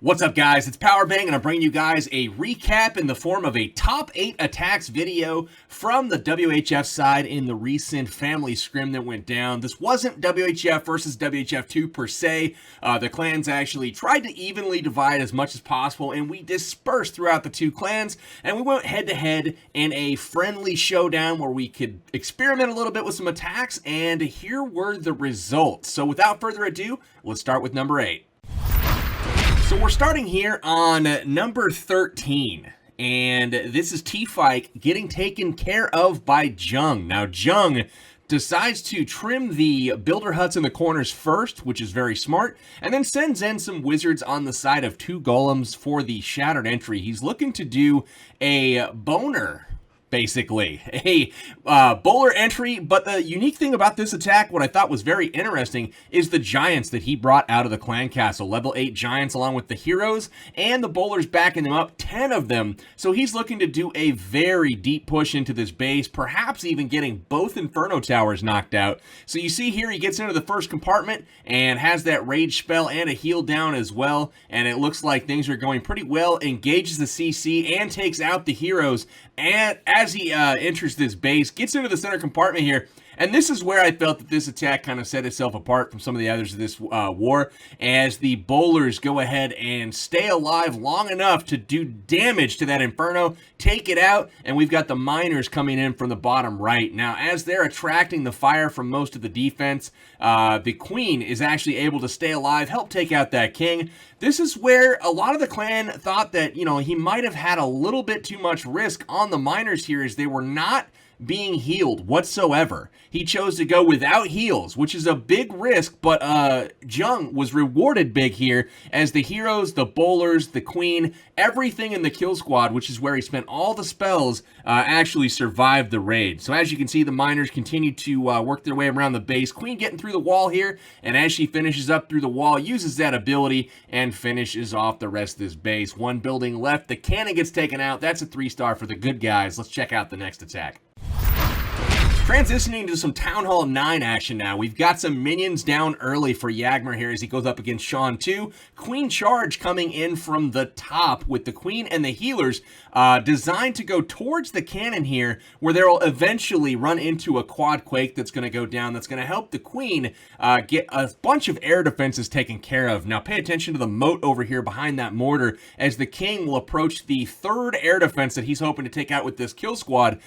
What's up, guys? It's Powerbang, and I'm bringing you guys a recap in the form of a top 8 attacks video from the WHF side in the recent family scrim that went down. This wasn't WHF versus WHF2 per se. The clans actually tried to evenly divide as much as possible, and we dispersed throughout the two clans, and we went head-to-head in a friendly showdown where we could experiment a little bit with some attacks, and here were the results. So without further ado, let's start with number 8. So we're starting here on number 13, and this is T-Fike getting taken care of by Jung. Now, Jung decides to trim the builder huts in the corners first, which is very smart, and then sends in some wizards on the side of 2 golems for the shattered entry. He's looking to do a boner, basically, a bowler entry, but the unique thing about this attack, what I thought was very interesting, is the giants that he brought out of the clan castle. Level 8 giants along with the heroes, and the bowlers backing them up, 10 of them. So he's looking to do a very deep push into this base, perhaps even getting both Inferno towers knocked out. So you see here, he gets into the first compartment, and has that rage spell and a heal down as well, and it looks like things are going pretty well, engages the CC, and takes out the heroes, and as he enters this base, gets into the center compartment here, and this is where I felt that this attack kind of set itself apart from some of the others of this war, as the bowlers go ahead and stay alive long enough to do damage to that Inferno, take it out, and we've got the miners coming in from the bottom right. Now, as they're attracting the fire from most of the defense, the queen is actually able to stay alive, help take out that king. This is where a lot of the clan thought that, you know, he might have had a little bit too much risk on the miners here, as they were not being healed whatsoever. He chose to go without heals, which is a big risk, but Jung was rewarded big here, as the heroes, the bowlers, the queen, everything in the kill squad, which is where he spent all the spells, actually survived the raid. So as you can see, the miners continue to work their way around the base. Queen getting through the wall here, and as she finishes up through the wall, uses that ability and finishes off the rest of this base. One building left, the cannon gets taken out. That's a 3-star for the good guys. Let's check out the next attack. Transitioning to some Town Hall 9 action now. We've got some minions down early for Yagmer here as he goes up against Sean 2. Queen charge coming in from the top with the queen and the healers designed to go towards the cannon here, where they'll eventually run into a quad quake that's going to go down. That's going to help the queen get a bunch of air defenses taken care of. Now pay attention to the moat over here behind that mortar, as the king will approach the 3rd air defense that he's hoping to take out with this kill squad,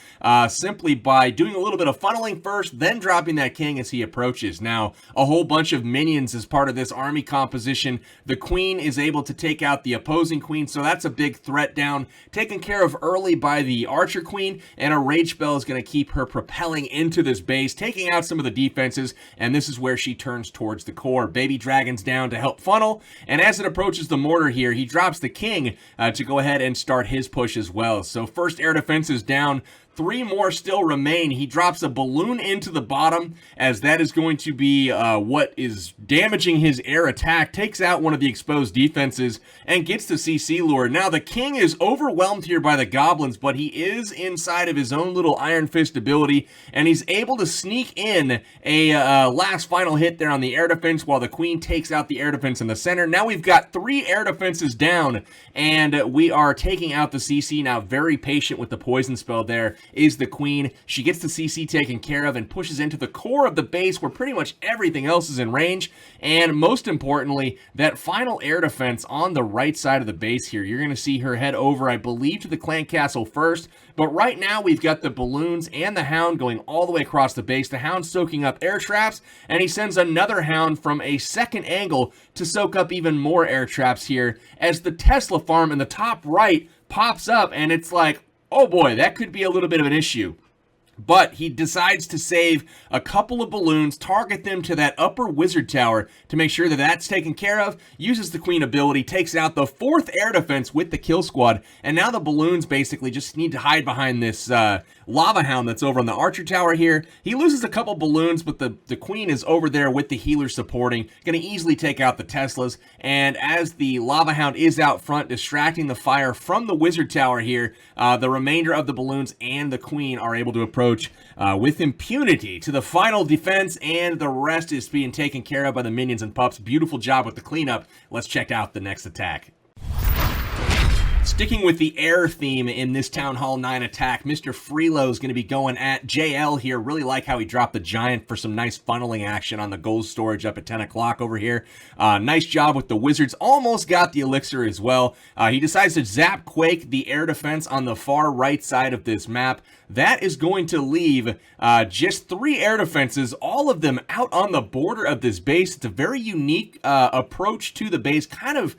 simply by doing a little bit of funneling first, then dropping that king as he approaches. Now, a whole bunch of minions as part of this army composition. The queen is able to take out the opposing queen, so that's a big threat down, taken care of early by the archer queen, and a rage spell is going to keep her propelling into this base, taking out some of the defenses, and this is where she turns towards the core. Baby dragon's down to help funnel, and as it approaches the mortar here, he drops the king to go ahead and start his push as well. So first air defense is down, 3 more still remain. He drops a balloon into the bottom, as that is going to be what is damaging his air attack, takes out one of the exposed defenses, and gets the CC lure. Now, the king is overwhelmed here by the goblins, but he is inside of his own little Iron Fist ability, and he's able to sneak in a last final hit there on the air defense, while the queen takes out the air defense in the center. Now we've got 3 air defenses down, and we are taking out the CC. Now, very patient with the poison spell there is the queen. She gets the CC taken care of and pushes into the core of the base, where pretty much everything else is in range. And most importantly, that final air defense on the right side of the base here, you're going to see her head over, I believe, to the clan castle first. But right now, we've got the balloons and the hound going all the way across the base. The hound soaking up air traps, and he sends another hound from a second angle to soak up even more air traps here, as the Tesla farm in the top right pops up, and it's like, oh boy, that could be a little bit of an issue. But he decides to save a couple of balloons, target them to that upper wizard tower to make sure that that's taken care of, uses the queen ability, takes out the 4th air defense with the kill squad, and now the balloons basically just need to hide behind this lava hound that's over on the archer tower here. He loses a couple balloons, but the queen is over there with the healer supporting, going to easily take out the Teslas, and as the lava hound is out front distracting the fire from the wizard tower here, the remainder of the balloons and the queen are able to approach with impunity to the final defense, and the rest is being taken care of by the minions and pups. Beautiful job with the cleanup. Let's check out the next attack. Sticking with the air theme in this Town Hall 9 attack, Mr. Freelo is going to be going at JL here. Really like how he dropped the Giant for some nice funneling action on the gold storage up at 10 o'clock over here. Nice job with the Wizards. Almost got the Elixir as well. He decides to zap Quake, the air defense on the far right side of this map. That is going to leave just 3 air defenses, all of them out on the border of this base. It's a very unique approach to the base, kind of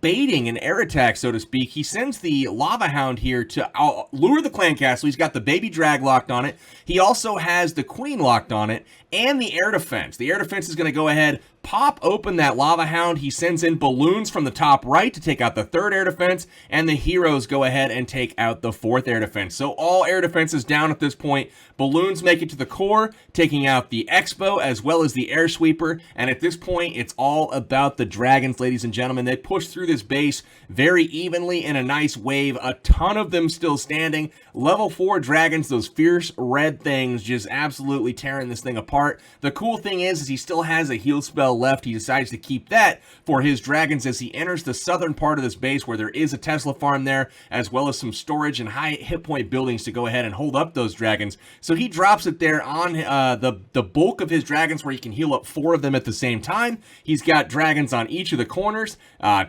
baiting an air attack, so to speak. He sends the Lava Hound here to lure the Clan Castle. He's got the Baby Drag locked on it. He also has the Queen locked on it and the air defense. The air defense is going to go ahead, pop open that Lava Hound. He sends in balloons from the top right to take out the 3rd air defense, and the heroes go ahead and take out the 4th air defense. So all air defenses down at this point. Balloons make it to the core, taking out the Expo as well as the air sweeper, and at this point it's all about the dragons, ladies and gentlemen. They push through this base very evenly in a nice wave, a ton of them still standing. Level 4 dragons, those fierce red things, just absolutely tearing this thing apart. The cool thing is he still has a heal spell left. He decides to keep that for his dragons as he enters the southern part of this base where there is a Tesla farm there, as well as some storage and high hit point buildings to go ahead and hold up those dragons. So he drops it there on the bulk of his dragons where he can heal up 4 of them at the same time. He's got dragons on each of the corners,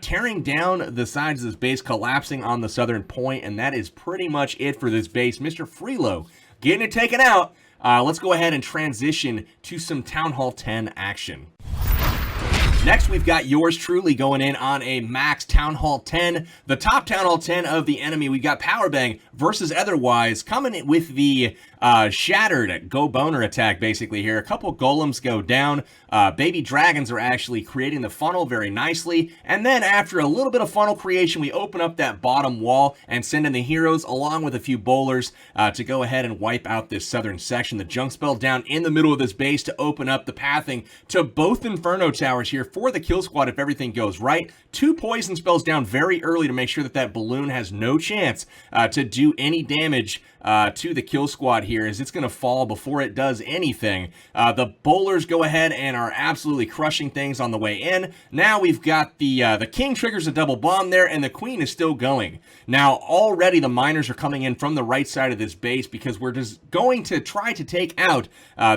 tearing down the sides of this base, collapsing on the southern point, and that is pretty much it for this base. Mr. Freelo getting it taken out. Let's go ahead and transition to some Town Hall 10 action. Next, we've got yours truly going in on a max Town Hall 10. The top Town Hall 10 of the enemy. We've got Powerbang versus Otherwise coming in with the shattered Go Boner attack basically here. A couple golems go down. Baby dragons are actually creating the funnel very nicely. And then after a little bit of funnel creation, we open up that bottom wall and send in the heroes along with a few bowlers to go ahead and wipe out this southern section. The junk spell down in the middle of this base to open up the pathing to both Inferno Towers here for the kill squad if everything goes right. 2 poison spells down very early to make sure that that balloon has no chance to do any damage to the kill squad here, as it's going to fall before it does anything. The bowlers go ahead and are absolutely crushing things on the way in. Now we've got the king triggers a double bomb there, and the queen is still going. Now already the miners are coming in from the right side of this base because we're just going to try to take out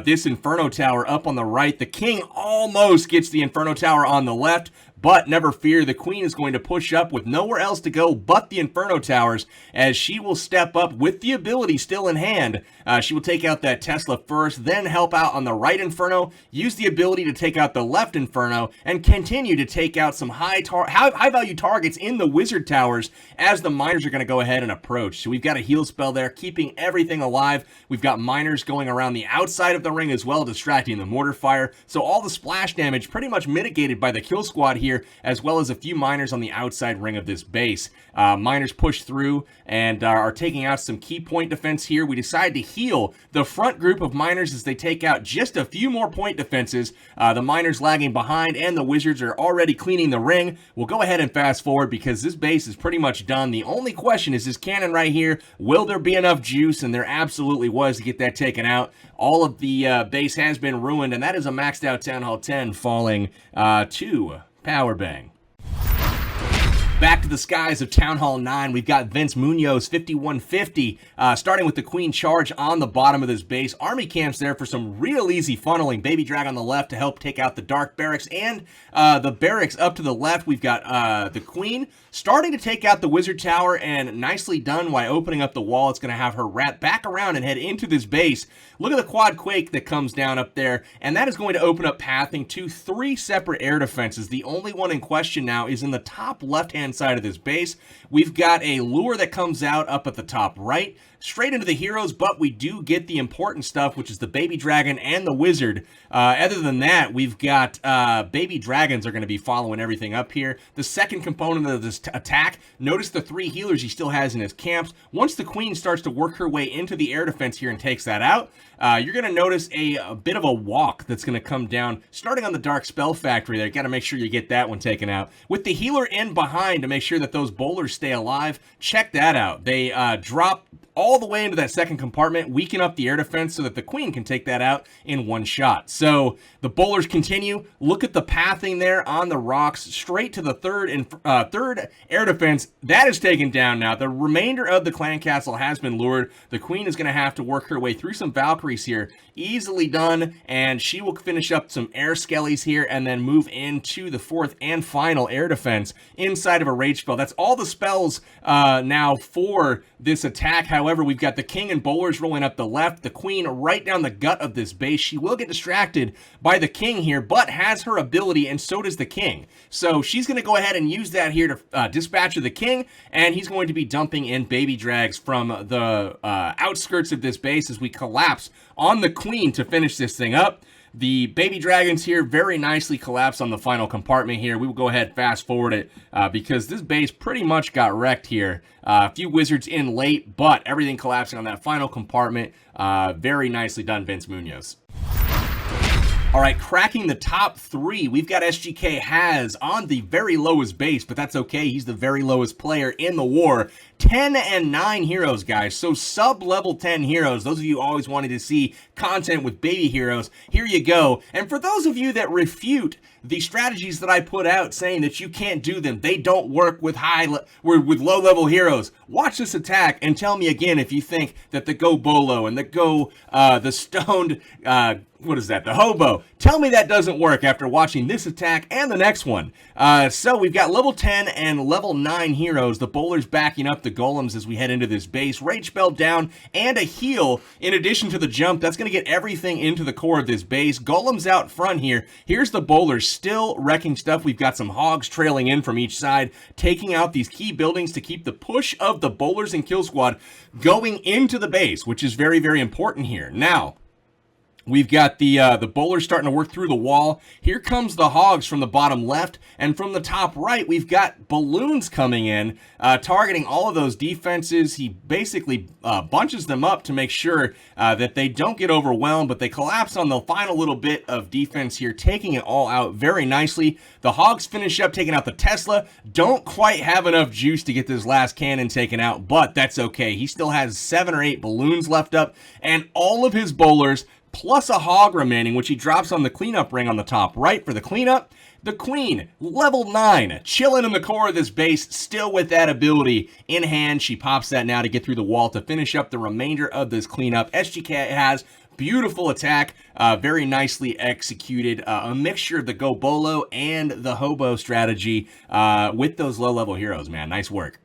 this Inferno Tower up on the right. The king almost gets the Inferno Tower on the left, but never fear, the queen is going to push up with nowhere else to go but the Inferno Towers, as she will step up with the ability still in hand. She will take out that Tesla first, then help out on the right Inferno, use the ability to take out the left Inferno, and continue to take out some high value targets in the Wizard Towers as the miners are going to go ahead and approach. So we've got a heal spell there, keeping everything alive. We've got miners going around the outside of the ring as well, distracting the mortar fire. So all the splash damage pretty much mitigated by the kill squad here, as well as a few miners on the outside ring of this base. Miners push through and are taking out some key point defense here. We decide to heal the front group of miners as they take out just a few more point defenses. The miners lagging behind, and the Wizards are already cleaning the ring. We'll go ahead and fast forward because this base is pretty much done. The only question is this cannon right here. Will there be enough juice? And there absolutely was to get that taken out. All of the base has been ruined, and that is a maxed out Town Hall 10 falling to Powerbang. Back to the skies of Town Hall 9, we've got Vince Munoz, 5150, starting with the Queen Charge on the bottom of this base. Army camps there for some real easy funneling. Baby Drag on the left to help take out the Dark Barracks, and the Barracks up to the left. We've got the Queen starting to take out the Wizard Tower, and nicely done by opening up the wall. It's going to have her wrap back around and head into this base. Look at the Quad Quake that comes down up there, and that is going to open up pathing to 3 separate air defenses. The only one in question now is in the top left-hand side of this base. We've got a lure that comes out up at the top right, straight into the heroes, but we do get the important stuff, which is the Baby Dragon and the Wizard. Other than that, we've got Baby Dragons are going to be following everything up here. The second component of this attack, notice the 3 healers he still has in his camps. Once the Queen starts to work her way into the air defense here and takes that out, you're going to notice a bit of a walk that's going to come down, starting on the Dark Spell Factory there. Got to make sure you get that one taken out. With the healer in behind to make sure that those bowlers stay alive, check that out. They drop all the way into that second compartment, weaken up the air defense so that the queen can take that out in one shot. So the bowlers continue. Look at the pathing there on the rocks, straight to the third air defense. That is taken down now. The remainder of the clan castle has been lured. The queen is going to have to work her way through some Valkyries here. Easily done, and she will finish up some air skellies here and then move into the fourth and final air defense inside of a rage spell. That's all the spells now for this attack. However, we've got the king and bowlers rolling up the left, the queen right down the gut of this base. She will get distracted by the king here, but has her ability, and so does the king. So she's going to go ahead and use that here to dispatch of the king, and he's going to be dumping in baby drags from the outskirts of this base as we collapse on the queen to finish this thing up. The baby dragons here very nicely collapse on the final compartment here. We will go ahead fast forward it because this base pretty much got wrecked here. A few wizards in late, but everything collapsing on that final compartment. Very nicely done, Vince Munoz. All right, cracking the top three, we've got SGK Has on the very lowest base, but that's okay. He's the very lowest player in the war. 10 and 9 heroes, guys. So sub-level 10 heroes. Those of you always wanted to see content with baby heroes, here you go. And for those of you that refute the strategies that I put out saying that you can't do them, they don't work with low-level heroes, watch this attack and tell me again if you think that the Go Bolo and the stoned, what is that, the hobo, tell me that doesn't work after watching this attack and the next one. So we've got level 10 and level 9 heroes, the bowlers backing up the golems as we head into this base. Rage spell down and a heal in addition to the jump. That's going to get everything into the core of this base. Golems out front here. Here's the bowlers still wrecking stuff. We've got some hogs trailing in from each side, taking out these key buildings to keep the push of the bowlers and kill squad going into the base, which is very, very important here. Now, we've got the bowlers starting to work through the wall. Here comes the hogs from the bottom left, and from the top right, we've got balloons coming in, targeting all of those defenses. He basically bunches them up to make sure that they don't get overwhelmed, but they collapse on the final little bit of defense here, taking it all out very nicely. The hogs finish up taking out the Tesla. Don't quite have enough juice to get this last cannon taken out, but that's okay. He still has 7 or 8 balloons left up, and all of his bowlers plus a hog remaining, which he drops on the cleanup ring on the top right for the cleanup. The queen, level 9, chilling in the core of this base, still with that ability in hand. She pops that now to get through the wall to finish up the remainder of this cleanup. SGK Has beautiful attack, very nicely executed. A mixture of the Go Bolo and the Hobo strategy with those low-level heroes, man. Nice work.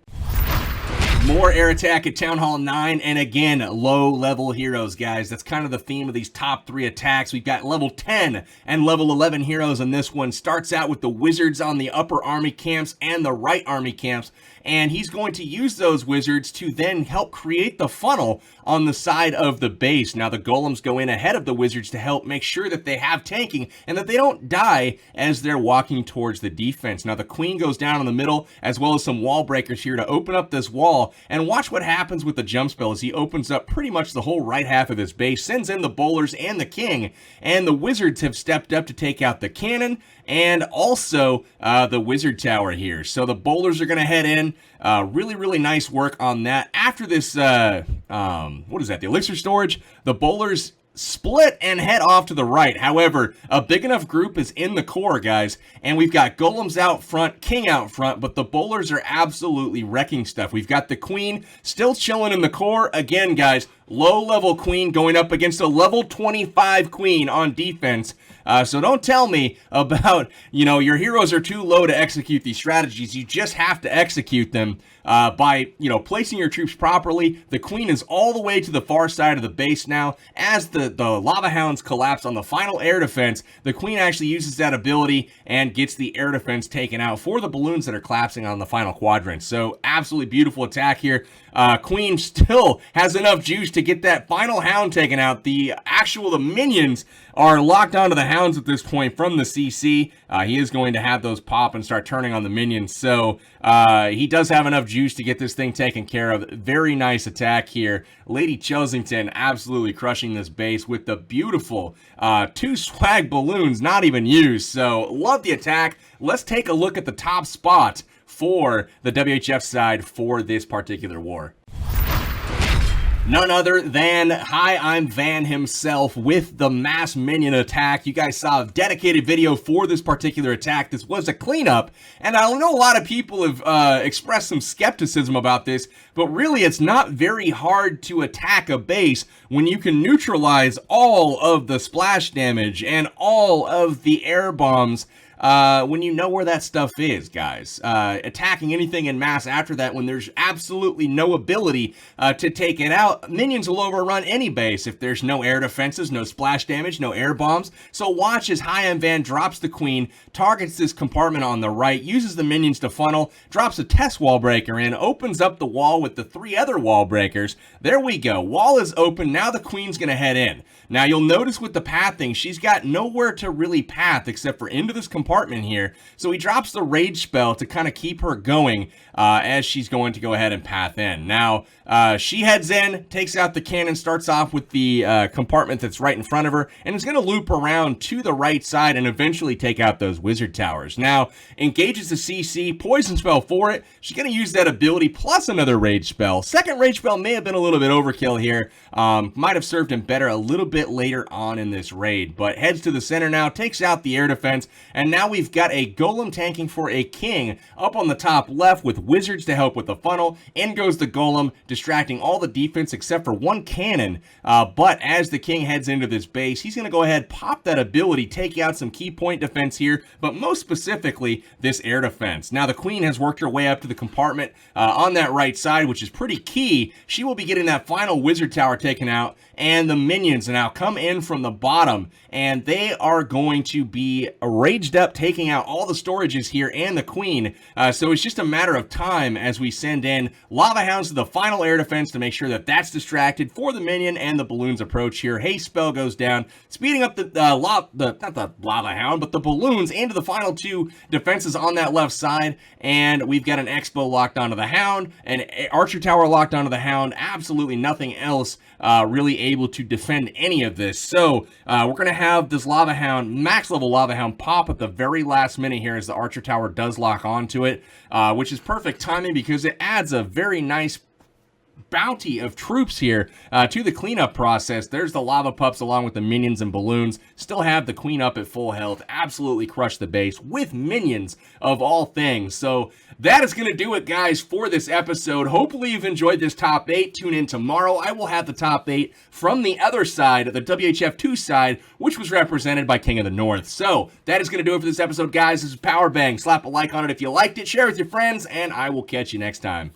More air attack at Town Hall 9, and again, low-level heroes, guys. That's kind of the theme of these top 3 attacks. We've got level 10 and level 11 heroes in this one. Starts out with the wizards on the upper army camps and the right army camps, and he's going to use those wizards to then help create the funnel on the side of the base. Now, the golems go in ahead of the wizards to help make sure that they have tanking and that they don't die as they're walking towards the defense. Now, the queen goes down in the middle, as well as some wall breakers here to open up this wall. And watch what happens with the jump spell as he opens up pretty much the whole right half of this base, sends in the bowlers and the king, and the wizards have stepped up to take out the cannon and also the wizard tower here. So the bowlers are going to head in. Really, really nice work on that. After this, what is that, the elixir storage? The bowlers split and head off to the right. However, a big enough group is in the core, guys, and we've got golems out front, king out front, but the bowlers are absolutely wrecking stuff. We've got the queen still chilling in the core. Again, guys, low-level queen going up against a level 25 queen on defense. So don't tell me about, your heroes are too low to execute these strategies. You just have to execute them by, placing your troops properly. The queen is all the way to the far side of the base now. As the lava hounds collapse on the final air defense, the queen actually uses that ability and gets the air defense taken out for the balloons that are collapsing on the final quadrant. So absolutely beautiful attack here. Queen still has enough juice to get that final hound taken out. The minions are locked onto the hounds at this point from the CC. He is going to have those pop and start turning on the minions. So he does have enough juice to get this thing taken care of. Very nice attack here. Lady Chelsington absolutely crushing this base with the beautiful 2 swag balloons not even used. So love the attack. Let's take a look at the top spot for the WHF side for this particular war. None other than Hi, I'm Van himself with the mass minion attack. You guys saw a dedicated video for this particular attack. This was a cleanup, and I know a lot of people have expressed some skepticism about this, but really it's not very hard to attack a base when you can neutralize all of the splash damage and all of the air bombs when you know where that stuff is, guys. Attacking anything in mass after that when there's absolutely no ability to take it out, minions will overrun any base if there's no air defenses, no splash damage, no air bombs. So watch as Hi, I'm Van drops the queen, targets this compartment on the right, uses the minions to funnel, drops a test wall breaker in, opens up the wall with the 3 other wall breakers. There we go. Wall is open. Now the queen's going to head in. Now you'll notice with the pathing, she's got nowhere to really path except for into this compartment here. So he drops the rage spell to kind of keep her going as she's going to go ahead and path in. Now she heads in, takes out the cannon, starts off with the compartment that's right in front of her, and is going to loop around to the right side and eventually take out those wizard towers. Now engages the CC, poison spell for it. She's going to use that ability plus another rage spell. Second rage spell may have been a little bit overkill here. Might have served him better a little bit later on in this raid, but heads to the center now, takes out the air defense, and now we've got a golem tanking for a king up on the top left with wizards to help with the funnel. In goes the golem, distracting all the defense except for one cannon, but as the king heads into this base, he's going to go ahead, pop that ability, take out some key point defense here, but most specifically this air defense. Now the queen has worked her way up to the compartment on that right side, which is pretty key. She will be getting that final wizard tower taken out, and the minions now come in from the bottom, and they are going to be raged up, taking out all the storages here and the queen. So it's just a matter of time as we send in lava hounds to the final air defense to make sure that that's distracted for the minion, and the balloons approach here. Haste spell goes down, speeding up not the lava hound, but the balloons into the final 2 defenses on that left side. And we've got an expo locked onto the hound, an archer tower locked onto the hound, absolutely nothing else really able to defend any of this. So we're going to have this lava hound, max level lava hound, pop at the very last minute here as the archer tower does lock onto it, which is perfect timing because it adds a very nice bounty of troops here to the cleanup process. There's the lava pups along with the minions and balloons. Still have the queen up at full health. Absolutely crush the base with minions of all things. So that is going to do it, guys, for this episode. Hopefully you've enjoyed this top 8. Tune in tomorrow. I will have the top 8 from the other side, the WHF2 side, which was represented by King of the North. So that is going to do it for this episode, guys. This is Powerbang. Slap a like on it if you liked it. Share with your friends, and I will catch you next time.